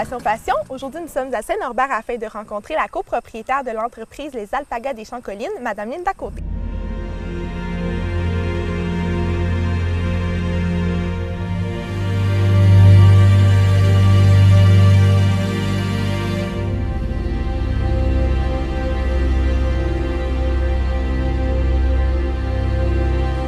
Destination Passion. Aujourd'hui, nous sommes à Saint-Norbert afin de rencontrer la copropriétaire de l'entreprise Les Alpagas des Champs-Collines, Madame Linda Côté.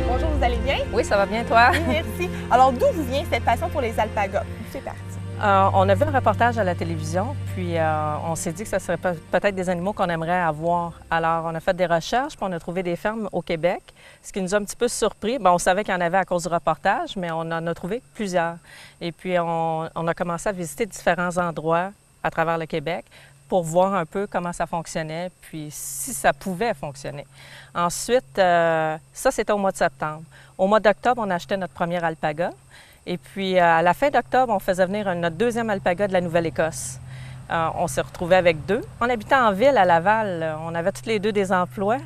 Bonjour, vous allez bien? Oui, ça va bien, toi? Oui, merci. Alors, d'où vous vient cette passion pour les alpagas? C'est parti. On a vu un reportage à la télévision, puis on s'est dit que ce serait peut-être des animaux qu'on aimerait avoir. Alors, on a fait des recherches, puis on a trouvé des fermes au Québec, ce qui nous a un petit peu surpris. Bon, on savait qu'il y en avait à cause du reportage, mais on en a trouvé plusieurs. Et puis, on a commencé à visiter différents endroits à travers le Québec pour voir un peu comment ça fonctionnait, puis si ça pouvait fonctionner. Ensuite, ça, c'était au mois de septembre. Au mois d'octobre, on achetait notre premier alpaga. Et puis, à la fin d'octobre, on faisait venir notre deuxième alpaga de la Nouvelle-Écosse. On s'est retrouvés avec deux. On habitait en ville, à Laval. On avait toutes les deux des emplois.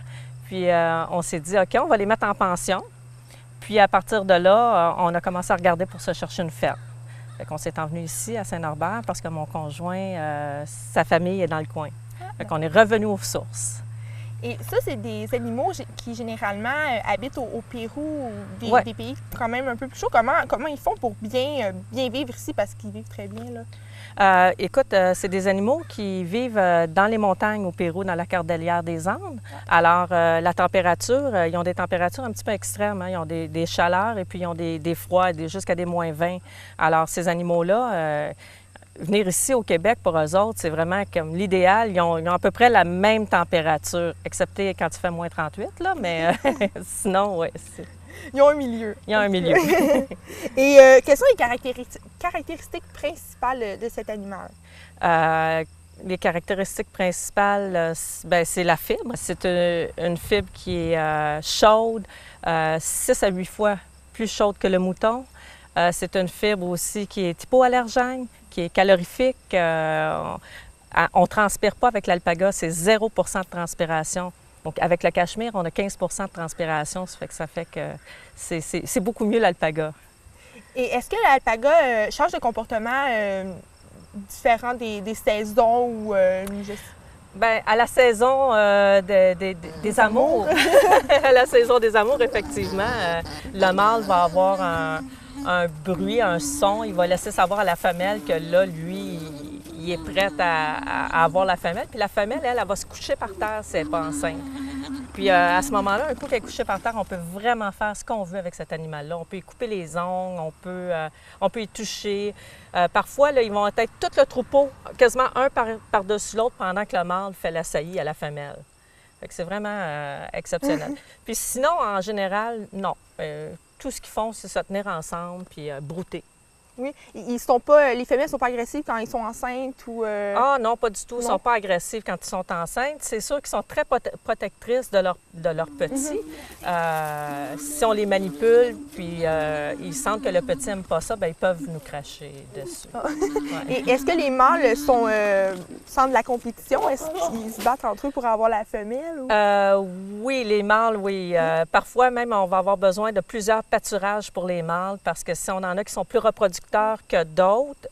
Puis, on s'est dit, OK, on va les mettre en pension. Puis, à partir de là, on a commencé à regarder pour se chercher une ferme. Fait qu'on s'est envenu ici, à Saint-Norbert, parce que mon conjoint, sa famille est dans le coin. Fait qu'on est revenu aux sources. Et ça, c'est des animaux qui, généralement, habitent au Pérou, des pays quand même un peu plus chauds. Comment ils font pour bien vivre ici? Parce qu'ils vivent très bien, là. Écoute, c'est des animaux qui vivent dans les montagnes au Pérou, dans la cordillère des Andes. Alors, la température, ils ont des températures un petit peu extrêmes. Hein? Ils ont des chaleurs et puis ils ont des froids jusqu'à des moins 20. Alors, ces animaux-là, venir ici au Québec, pour eux autres, c'est vraiment comme l'idéal. Ils ont à peu près la même température, excepté quand il fait moins 38, là, mais sinon, oui. Ils ont un milieu. Ils ont un milieu. Et quelles sont les caractéristiques principales de cet animal? Les caractéristiques principales, c'est la fibre. C'est une fibre qui est chaude, 6 à 8 fois plus chaude que le mouton. C'est une fibre aussi qui est hypoallergène, qui est calorifique. On ne transpire pas avec l'alpaga, c'est 0 de transpiration. Donc, avec le cachemire, on a 15 de transpiration, ça fait que c'est beaucoup mieux l'alpaga. Et est-ce que l'alpaga change de comportement différent des saisons ou Bien, à la saison des amours, à la saison des amours, effectivement, le mâle va avoir un bruit, un son. Il va laisser savoir à la femelle que là, lui, il est prêt à avoir la femelle. Puis la femelle, elle va se coucher par terre si elle n'est pas enceinte. Puis à ce moment-là, un coup qu'elle est couchée par terre, on peut vraiment faire ce qu'on veut avec cet animal-là. On peut y couper les ongles, on peut y toucher. Parfois, là, ils vont être tout le troupeau, quasiment un par-dessus l'autre pendant que le mâle fait la saillie à la femelle. Fait que c'est vraiment exceptionnel. Puis sinon, en général, non. Tout ce qu'ils font, c'est se tenir ensemble puis brouter. Oui. Les femelles ne sont pas agressives quand ils sont enceintes ou... Ah non, pas du tout. Ils ne sont pas agressives quand ils sont enceintes. C'est sûr qu'ils sont très protectrices de leurs petits. Si on les manipule, puis ils sentent que le petit n'aime pas ça, bien, ils peuvent nous cracher dessus. Ouais. Et est-ce que les mâles sentent de la compétition? Est-ce qu'ils se battent entre eux pour avoir la femelle? Ou... Oui, les mâles, oui. Parfois même, on va avoir besoin de plusieurs pâturages pour les mâles parce que si on en a qui sont plus reproducteurs que d'autres,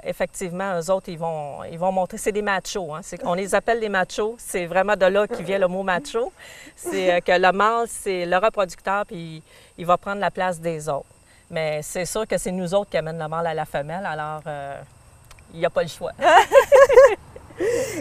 effectivement, eux autres, ils vont montrer. C'est des machos. Hein? On les appelle les machos. C'est vraiment de là qui vient le mot macho. C'est que le mâle, c'est le reproducteur, puis il va prendre la place des autres. Mais c'est sûr que c'est nous autres qui amènent le mâle à la femelle, alors il n'y a pas le choix.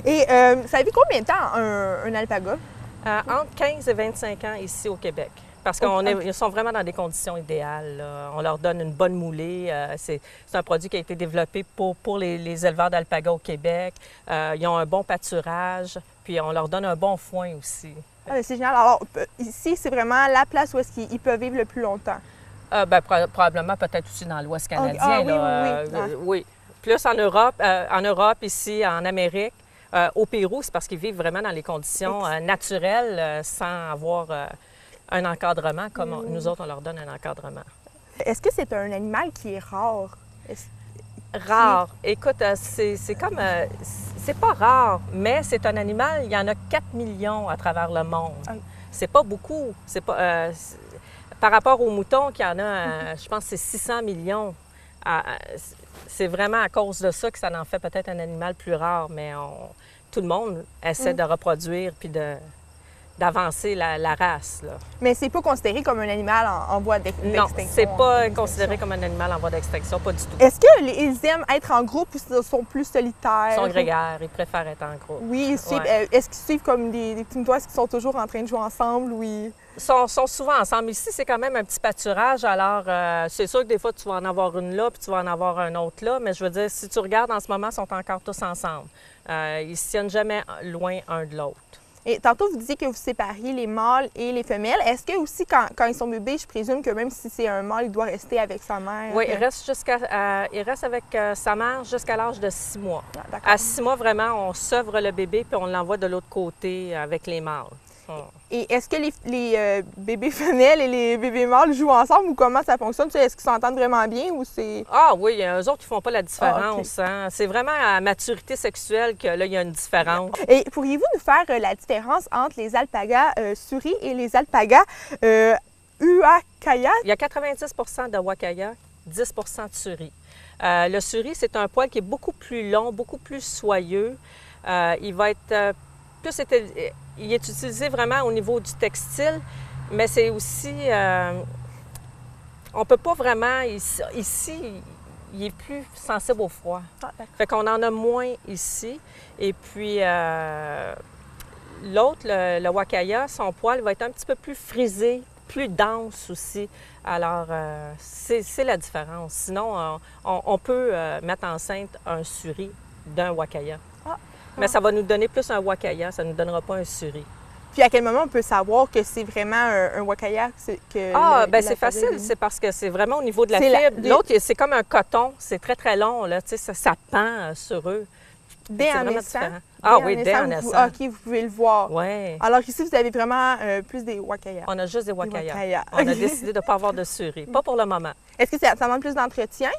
Et ça a vu combien de temps un alpaga? Entre 15 et 25 ans ici au Québec. Parce qu'ils sont vraiment dans des conditions idéales. Là. On leur donne une bonne moulée. C'est un produit qui a été développé pour les éleveurs d'alpaga au Québec. Ils ont un bon pâturage, puis on leur donne un bon foin aussi. Ah, c'est génial. Alors, ici, c'est vraiment la place où est-ce qu'ils peuvent vivre le plus longtemps? Probablement peut-être aussi dans l'Ouest canadien. Ah, là. Oui. Plus en Europe, ici, en Amérique. Au Pérou, c'est parce qu'ils vivent vraiment dans les conditions naturelles sans avoir... un encadrement, comme nous autres, on leur donne un encadrement. Est-ce que c'est un animal qui est rare? Rare. Écoute, c'est comme... c'est pas rare, mais c'est un animal, il y en a 4 millions à travers le monde. C'est pas beaucoup. C'est pas, par rapport aux moutons, qu'il y en a, je pense que c'est 600 millions. c'est vraiment à cause de ça que ça en fait peut-être un animal plus rare, mais tout le monde essaie de reproduire puis d'avancer la race. Là. Mais c'est pas considéré comme un animal en voie d'extinction? Non, c'est pas considéré comme un animal en voie d'extinction, pas du tout. Est-ce qu'ils aiment être en groupe ou sont plus solitaires? Ils sont grégaires, ils préfèrent être en groupe. Oui, est-ce qu'ils suivent comme des petits moutons? Est-ce qu'ils sont toujours en train de jouer ensemble? Oui. Ils sont souvent ensemble. Ici, c'est quand même un petit pâturage, alors c'est sûr que des fois, tu vas en avoir une là, puis tu vas en avoir un autre là, mais je veux dire, si tu regardes en ce moment, ils sont encore tous ensemble. Ils ne se tiennent jamais loin un de l'autre. Et tantôt, vous disiez que vous sépariez les mâles et les femelles. Est-ce que aussi, quand ils sont bébés, je présume que même si c'est un mâle, il doit rester avec sa mère? Oui, il reste avec sa mère jusqu'à l'âge de 6 mois. Ah, à 6 mois, vraiment, on sevre le bébé puis on l'envoie de l'autre côté avec les mâles. Et est-ce que les bébés femelles et les bébés mâles jouent ensemble ou comment ça fonctionne? Est-ce qu'ils s'entendent vraiment bien ou c'est... Ah oui, eux autres, ils font pas la différence. Hein? C'est vraiment à maturité sexuelle que là, il y a une différence. Et pourriez-vous nous faire la différence entre les alpagas Suri et les alpagas Huacaya? Il y a 90 de Huacaya, 10 de Suri. Le Suri, c'est un poil qui est beaucoup plus long, beaucoup plus soyeux. Il va être il est utilisé vraiment au niveau du textile, mais c'est aussi... on peut pas vraiment... Ici, il est plus sensible au froid. Fait qu'on en a moins ici. Et puis, l'autre, le Huacaya, son poil va être un petit peu plus frisé, plus dense aussi. Alors, c'est la différence. Sinon, on peut mettre enceinte un Suri d'un Huacaya. Mais ça va nous donner plus un Huacaya, ça ne nous donnera pas un Suri. Puis à quel moment on peut savoir que c'est vraiment un Huacaya? C'est facile, c'est parce que c'est vraiment au niveau de la fibre. L'autre, c'est comme un coton, c'est très, très long, là, tu sais, ça pend sur eux. Dès en naissant? Oui, dès en naissant. OK, vous pouvez le voir. Oui. Alors ici, vous avez vraiment plus des Huacaya. On a juste des Huacaya. On a décidé de ne pas avoir de Suri, pas pour le moment. Est-ce que ça demande plus d'entretien?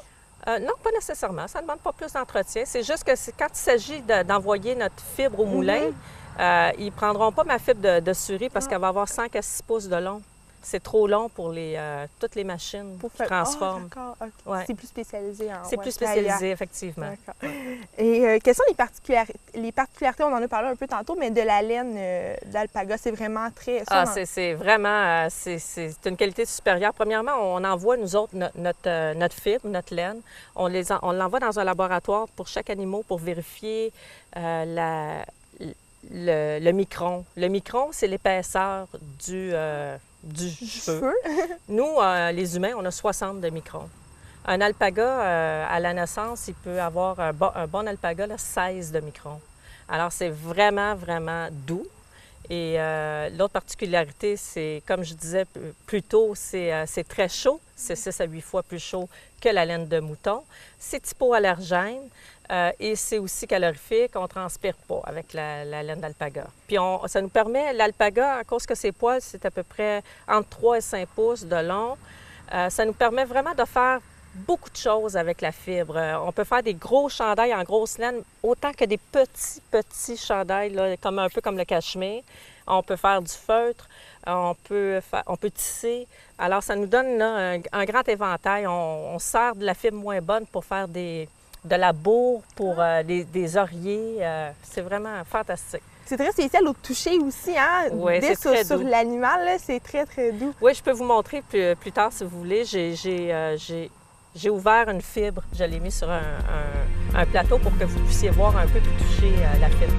Non, pas nécessairement. Ça ne demande pas plus d'entretien. C'est juste que quand il s'agit d'envoyer notre fibre au moulin, ils ne prendront pas ma fibre de Suri parce qu'elle va avoir 5 à 6 pouces de long. C'est trop long pour toutes les machines qui transforment. D'accord. Okay. Ouais. C'est plus spécialisé en C'est plus spécialisé, effectivement. Et quelles sont les particularités, on en a parlé un peu tantôt, mais de la laine d'alpaga, c'est vraiment très... c'est vraiment... c'est une qualité supérieure. Premièrement, on envoie, nous autres, notre fibre, notre laine. On l'envoie dans un laboratoire pour chaque animal pour vérifier le micron. Le micron, c'est l'épaisseur du cheveu. Nous, les humains, on a 60 de microns. Un alpaga, à la naissance, il peut avoir un bon alpaga, 16 de microns. Alors, c'est vraiment, vraiment doux. Et l'autre particularité, c'est, comme je disais plus tôt, c'est très chaud. C'est 6 à 8 fois plus chaud que la laine de mouton. C'est hypoallergène et c'est aussi calorifique. On ne transpire pas avec la laine d'alpaga. Puis ça nous permet, l'alpaga, à cause que ses poils, c'est à peu près entre 3 et 5 pouces de long, ça nous permet vraiment de faire beaucoup de choses avec la fibre. On peut faire des gros chandails en grosse laine, autant que des petits chandails, là, un peu comme le cachemire. On peut faire du feutre, on peut tisser. Alors, ça nous donne là, un grand éventail. On sert de la fibre moins bonne pour faire de la bourre, pour des oreillers. C'est vraiment fantastique. C'est très spécial au toucher aussi, hein? Oui, c'est très doux. Sur l'animal, c'est très, très doux. Oui, je peux vous montrer plus tard si vous voulez. J'ai ouvert une fibre, je l'ai mis sur un plateau pour que vous puissiez voir un peu puis toucher la fibre.